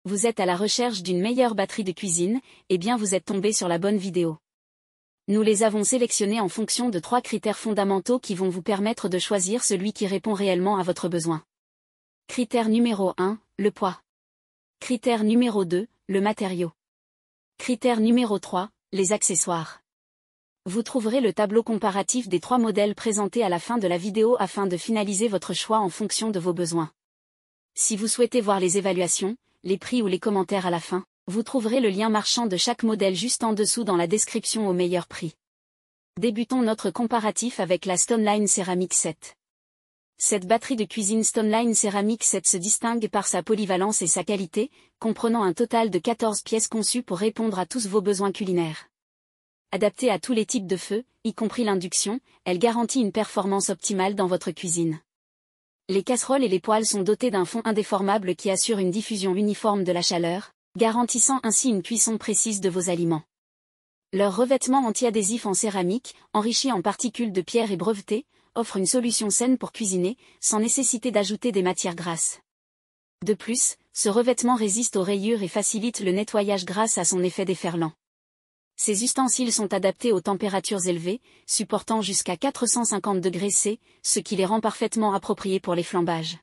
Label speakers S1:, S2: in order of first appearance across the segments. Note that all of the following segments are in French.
S1: Vous êtes à la recherche d'une meilleure batterie de cuisine, eh bien vous êtes tombé sur la bonne vidéo. Nous les avons sélectionnés en fonction de 3 critères fondamentaux qui vont vous permettre de choisir celui qui répond réellement à votre besoin. Critère numéro 1, le poids. Critère numéro 2, le matériau. Critère numéro 3, les accessoires. Vous trouverez le tableau comparatif des 3 modèles présentés à la fin de la vidéo afin de finaliser votre choix en fonction de vos besoins. Si vous souhaitez voir les évaluations, les prix ou les commentaires à la fin, vous trouverez le lien marchand de chaque modèle juste en dessous dans la description au meilleur prix. Débutons notre comparatif avec la Stoneline Ceramic 7. Cette batterie de cuisine Stoneline Ceramic 7 se distingue par sa polyvalence et sa qualité, comprenant un total de 14 pièces conçues pour répondre à tous vos besoins culinaires. Adaptée à tous les types de feux, y compris l'induction, elle garantit une performance optimale dans votre cuisine. Les casseroles et les poêles sont dotés d'un fond indéformable qui assure une diffusion uniforme de la chaleur, garantissant ainsi une cuisson précise de vos aliments. Leur revêtement anti-adhésif en céramique, enrichi en particules de pierre et breveté, offre une solution saine pour cuisiner, sans nécessiter d'ajouter des matières grasses. De plus, ce revêtement résiste aux rayures et facilite le nettoyage grâce à son effet déferlant. Ces ustensiles sont adaptés aux températures élevées, supportant jusqu'à 450 degrés C, ce qui les rend parfaitement appropriés pour les flambages.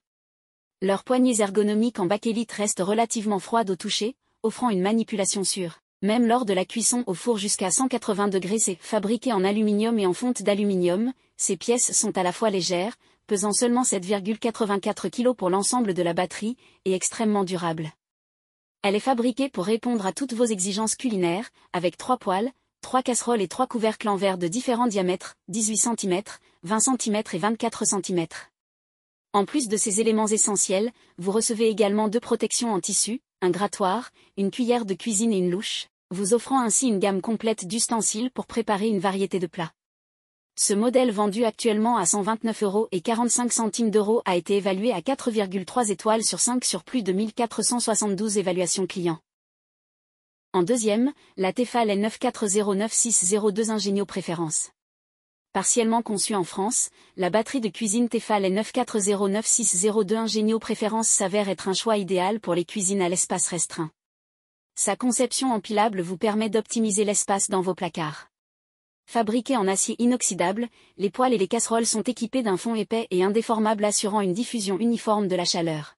S1: Leurs poignées ergonomiques en bakélite restent relativement froides au toucher, offrant une manipulation sûre, même lors de la cuisson au four jusqu'à 180 degrés C. Fabriquées en aluminium et en fonte d'aluminium, ces pièces sont à la fois légères, pesant seulement 7,84 kg pour l'ensemble de la batterie, et extrêmement durables. Elle est fabriquée pour répondre à toutes vos exigences culinaires, avec 3 poêles, 3 casseroles et 3 couvercles en verre de différents diamètres, 18 cm, 20 cm et 24 cm. En plus de ces éléments essentiels, vous recevez également 2 protections en tissu, un grattoir, une cuillère de cuisine et une louche, vous offrant ainsi une gamme complète d'ustensiles pour préparer une variété de plats. Ce modèle vendu actuellement à 129,45 € a été évalué à 4,3 étoiles sur 5 sur plus de 1472 évaluations clients. En deuxième, la Tefal N940960 Ingenio Préférence. Partiellement conçue en France, la batterie de cuisine Tefal N940960 Ingenio Préférence s'avère être un choix idéal pour les cuisines à l'espace restreint. Sa conception empilable vous permet d'optimiser l'espace dans vos placards. Fabriqués en acier inoxydable, les poêles et les casseroles sont équipés d'un fond épais et indéformable assurant une diffusion uniforme de la chaleur.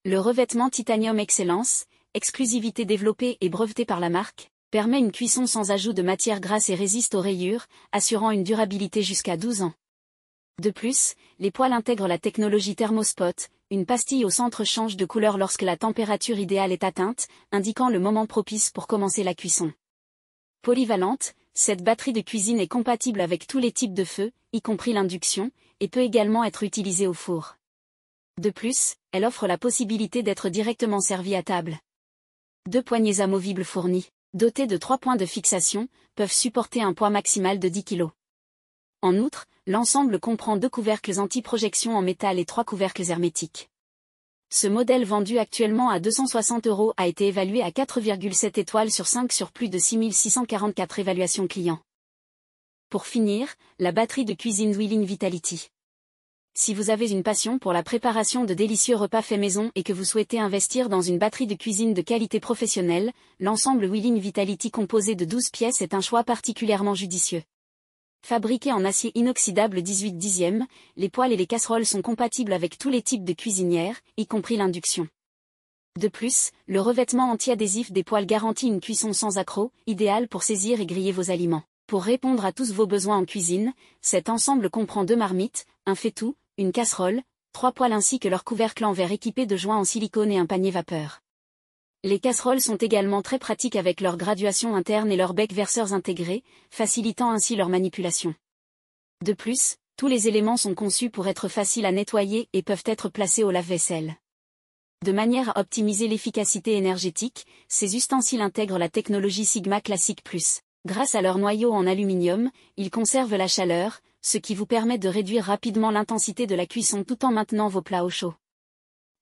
S1: Le revêtement Titanium Excellence, exclusivité développée et brevetée par la marque, permet une cuisson sans ajout de matière grasse et résiste aux rayures, assurant une durabilité jusqu'à 12 ans. De plus, les poêles intègrent la technologie Thermospot, une pastille au centre change de couleur lorsque la température idéale est atteinte, indiquant le moment propice pour commencer la cuisson. Polyvalente, cette batterie de cuisine est compatible avec tous les types de feux, y compris l'induction, et peut également être utilisée au four. De plus, elle offre la possibilité d'être directement servie à table. 2 poignées amovibles fournies, dotées de 3 points de fixation, peuvent supporter un poids maximal de 10 kg. En outre, l'ensemble comprend 2 couvercles anti-projection en métal et 3 couvercles hermétiques. Ce modèle vendu actuellement à 260 € a été évalué à 4,7 étoiles sur 5 sur plus de 6644 évaluations clients. Pour finir, la batterie de cuisine Wheeling Vitality. Si vous avez une passion pour la préparation de délicieux repas faits maison et que vous souhaitez investir dans une batterie de cuisine de qualité professionnelle, l'ensemble Wheeling Vitality composé de 12 pièces est un choix particulièrement judicieux. Fabriqués en acier inoxydable 18 dixièmes, les poêles et les casseroles sont compatibles avec tous les types de cuisinières, y compris l'induction. De plus, le revêtement anti-adhésif des poêles garantit une cuisson sans accroc, idéal pour saisir et griller vos aliments. Pour répondre à tous vos besoins en cuisine, cet ensemble comprend 2 marmites, un faitout, une casserole, 3 poêles ainsi que leur couvercle en verre équipé de joints en silicone et un panier vapeur. Les casseroles sont également très pratiques avec leur graduation interne et leurs becs verseurs intégrés, facilitant ainsi leur manipulation. De plus, tous les éléments sont conçus pour être faciles à nettoyer et peuvent être placés au lave-vaisselle. De manière à optimiser l'efficacité énergétique, ces ustensiles intègrent la technologie Sigma Classic Plus. Grâce à leur noyau en aluminium, ils conservent la chaleur, ce qui vous permet de réduire rapidement l'intensité de la cuisson tout en maintenant vos plats au chaud.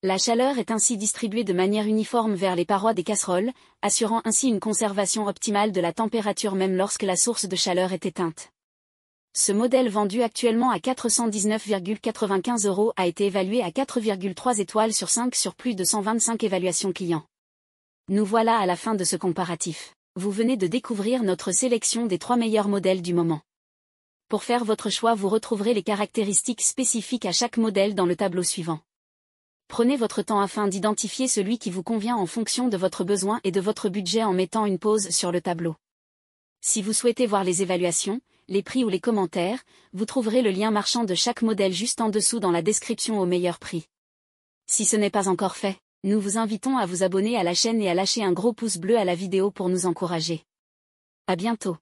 S1: La chaleur est ainsi distribuée de manière uniforme vers les parois des casseroles, assurant ainsi une conservation optimale de la température même lorsque la source de chaleur est éteinte. Ce modèle vendu actuellement à 419,95 € a été évalué à 4,3 étoiles sur 5 sur plus de 125 évaluations clients. Nous voilà à la fin de ce comparatif. Vous venez de découvrir notre sélection des 3 meilleurs modèles du moment. Pour faire votre choix, vous retrouverez les caractéristiques spécifiques à chaque modèle dans le tableau suivant. Prenez votre temps afin d'identifier celui qui vous convient en fonction de votre besoin et de votre budget en mettant une pause sur le tableau. Si vous souhaitez voir les évaluations, les prix ou les commentaires, vous trouverez le lien marchand de chaque modèle juste en dessous dans la description au meilleur prix. Si ce n'est pas encore fait, nous vous invitons à vous abonner à la chaîne et à lâcher un gros pouce bleu à la vidéo pour nous encourager. À bientôt.